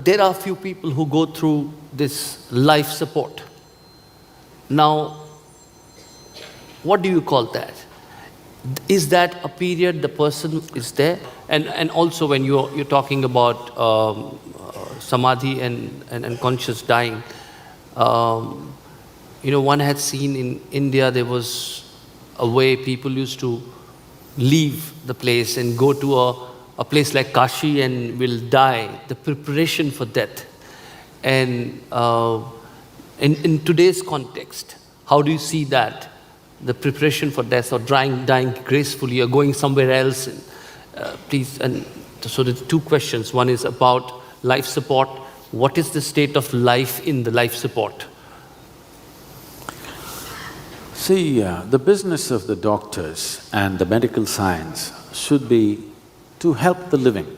there are few people who go through this life support. Now, what do you call that? Is that a period the person is there? And also when you're talking about samadhi and conscious dying, one had seen in India there was a way people used to leave the place and go to a place like Kashi and will die, the preparation for death. And in today's context, how do you see that? The preparation for death or dying gracefully or going somewhere else? Please, and so the two questions. One is about life support. What is the state of life in the life support? See, the business of the doctors and the medical science should be to help the living.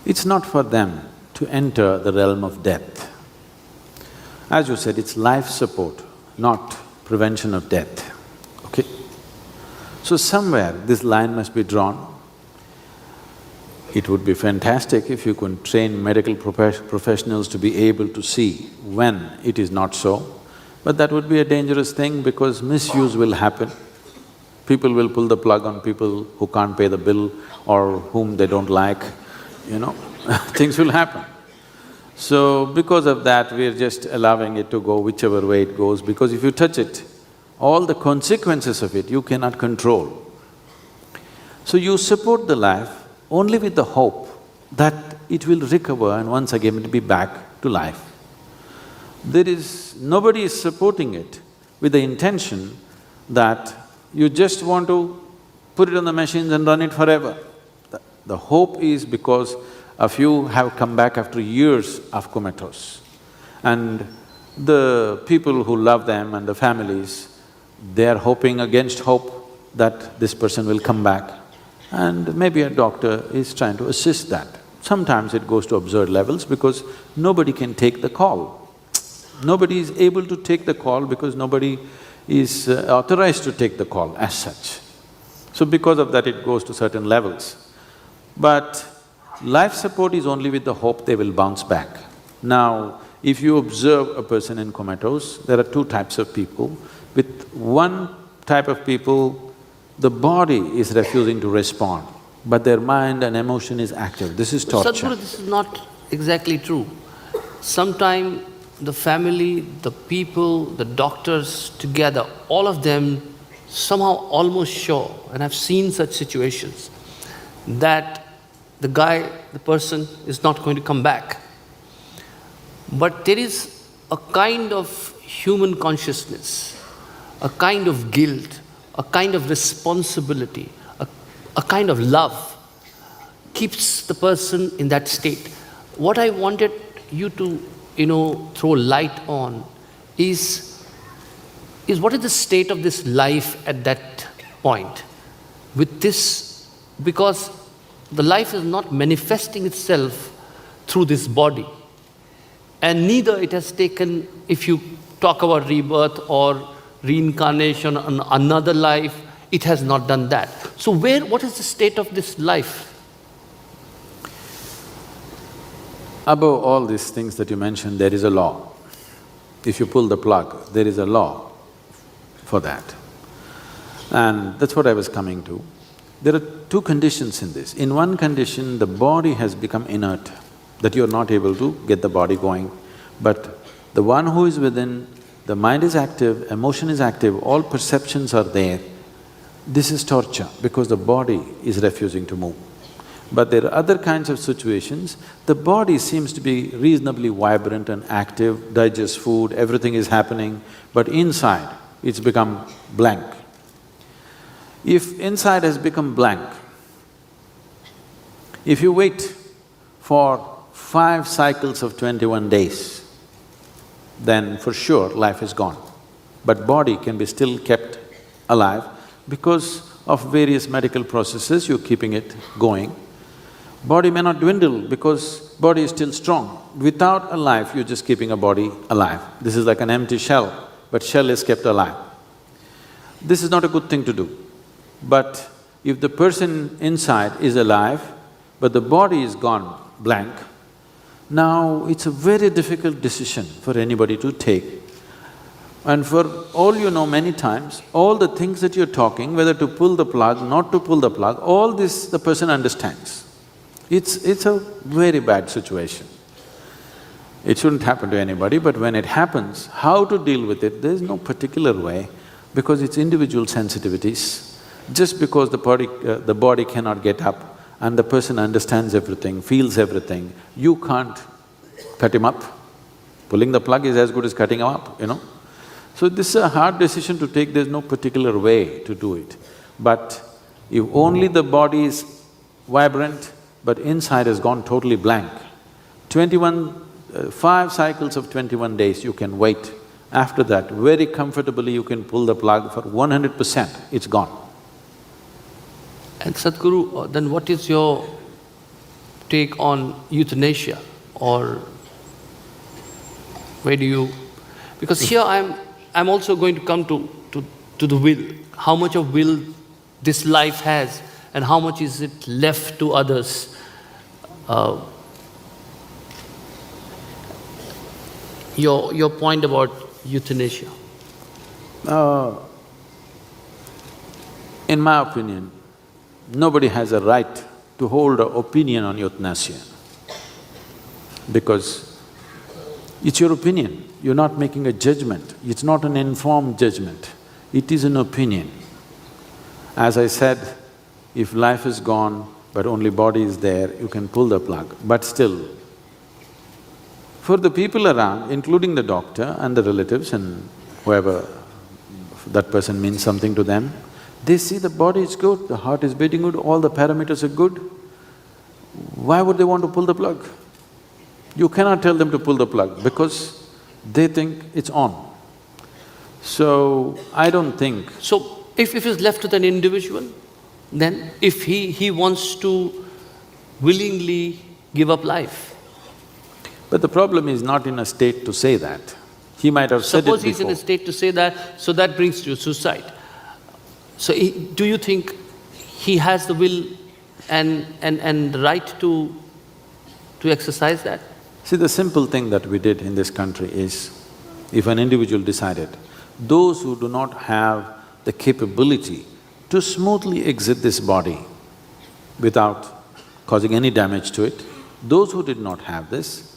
It's not for them to enter the realm of death. As you said, it's life support, not prevention of death, okay? So somewhere this line must be drawn. It would be fantastic if you could train medical professionals to be able to see when it is not so, but that would be a dangerous thing because misuse will happen. People will pull the plug on people who can't pay the bill or whom they don't like, things will happen. So, because of that, we're just allowing it to go whichever way it goes, because if you touch it, all the consequences of it you cannot control. So you support the life only with the hope that it will recover and once again it will be back to life. Nobody is supporting it with the intention that you just want to put it on the machines and run it forever. The hope is because a few have come back after years of comatose. And the people who love them and the families, they are hoping against hope that this person will come back. And maybe a doctor is trying to assist that. Sometimes it goes to absurd levels because nobody can take the call. Nobody is able to take the call because nobody is authorized to take the call as such. So because of that, it goes to certain levels. But life support is only with the hope they will bounce back. Now, if you observe a person in comatose, there are two types of people. With one type of people, the body is refusing to respond, but their mind and emotion is active. This is torture. Sadhguru, this is not exactly true. Sometimes the family, the people, the doctors together, all of them somehow almost sure, and I've seen such situations, that the person is not going to come back. But there is a kind of human consciousness, a kind of guilt, a kind of responsibility, a kind of love keeps the person in that state. What I wanted you to, throw light on is what is the state of this life at that point? With this, because the life is not manifesting itself through this body. And neither it has taken, if you talk about rebirth or reincarnation on another life, it has not done that. So what is the state of this life? Above all these things that you mentioned, there is a law. If you pull the plug, there is a law for that. And that's what I was coming to. There are two conditions in this. In one condition, the body has become inert, that you're not able to get the body going. But the one who is within, the mind is active, emotion is active, all perceptions are there. This is torture because the body is refusing to move. But there are other kinds of situations, the body seems to be reasonably vibrant and active, digests food, everything is happening, but inside it's become blank. If inside has become blank, if you wait for 5 cycles of 21 days, then for sure life is gone. But body can be still kept alive because of various medical processes, you're keeping it going. Body may not dwindle because body is still strong. Without a life, you're just keeping a body alive. This is like an empty shell, but shell is kept alive. This is not a good thing to do. But if the person inside is alive, but the body is gone blank, Now, it's a very difficult decision for anybody to take. And for all you know, many times, all the things that you're talking, whether to pull the plug, not to pull the plug, all this the person understands. It's a very bad situation. It shouldn't happen to anybody, but when it happens, how to deal with it, there's no particular way because it's individual sensitivities. Just because the body cannot get up and the person understands everything, feels everything, you can't cut him up. Pulling the plug is as good as cutting him up, you know. So this is a hard decision to take, there's no particular way to do it. But if only the body is vibrant, but inside has gone totally blank, 5 cycles of 21 days you can wait. After that, very comfortably you can pull the plug for 100%, it's gone. And Sadhguru, then what is your take on euthanasia, or where do you… Because here I'm also going to come to the will, how much of will this life has and how much is it left to others. Your point about euthanasia. In my opinion, nobody has a right to hold an opinion on euthanasia because it's your opinion, you're not making a judgment, it's not an informed judgment, it is an opinion. As I said, if life is gone but only body is there, you can pull the plug, but still, for the people around, including the doctor and the relatives and whoever that person means something to them, they see the body is good, the heart is beating good, all the parameters are good. Why would they want to pull the plug? You cannot tell them to pull the plug because they think it's on. So, I don't think… So, if it's left with an individual, then if he wants to willingly give up life… But the problem is not in a state to say that. He might have said it before. Suppose he's in a state to say that, so that brings to suicide. So do you think he has the will and the right to exercise that? See, the simple thing that we did in this country is, if an individual decided, those who do not have the capability to smoothly exit this body without causing any damage to it, those who did not have this,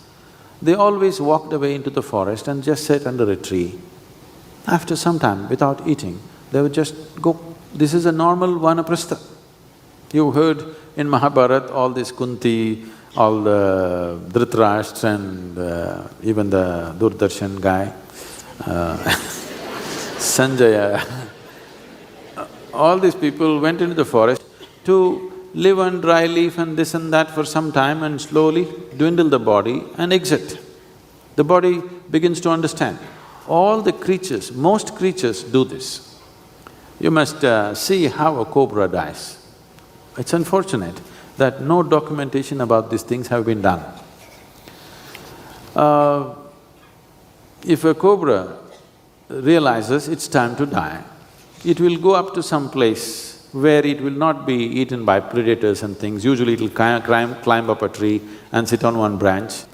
they always walked away into the forest and just sat under a tree. After some time, without eating, they would just go. This is a normal vanaprastha. You heard in Mahabharata all this Kunti, all the Dhritarashtra and even the Doordarshan guy, Sanjaya, all these people went into the forest to live on dry leaf and this and that for some time and slowly dwindle the body and exit. The body begins to understand. All the creatures, most creatures do this. You must see how a cobra dies. It's unfortunate that no documentation about these things have been done. If a cobra realizes it's time to die, it will go up to some place where it will not be eaten by predators and things. Usually it'll climb up a tree and sit on one branch,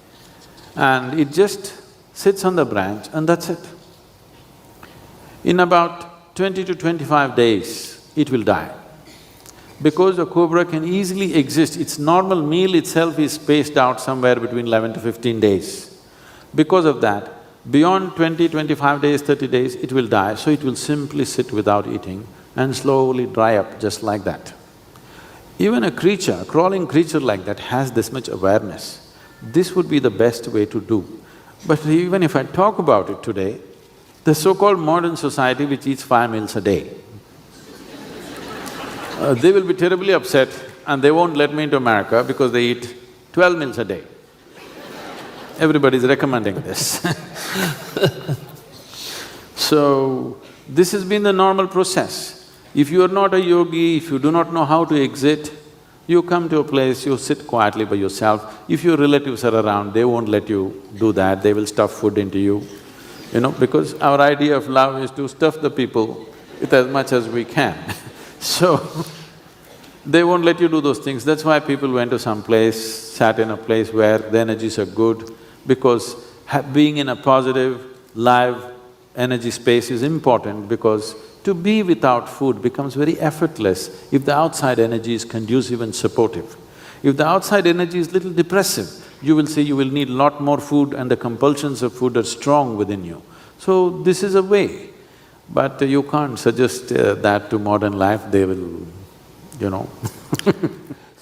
and it just sits on the branch and that's it. In about 20 to 25 days, it will die. Because a cobra can easily exist, its normal meal itself is spaced out somewhere between 11 to 15 days. Because of that, beyond 20, 25 days, 30 days, it will die, so it will simply sit without eating and slowly dry up just like that. Even a creature, a crawling creature like that has this much awareness. This would be the best way to do. But even if I talk about it today, the so-called modern society which eats 5 meals a day, they will be terribly upset and they won't let me into America because they eat 12 meals a day. Everybody's recommending this. So, this has been the normal process. If you are not a yogi, if you do not know how to exit, you come to a place, you sit quietly by yourself. If your relatives are around, they won't let you do that, they will stuff food into you, you know, because our idea of love is to stuff the people with as much as we can. So, They won't let you do those things. That's why people went to some place, sat in a place where the energies are good, because being in a positive, live energy space is important, because to be without food becomes very effortless if the outside energy is conducive and supportive. If the outside energy is little depressive, you will see you will need lot more food and the compulsions of food are strong within you. So this is a way, but you can't suggest that to modern life, they will,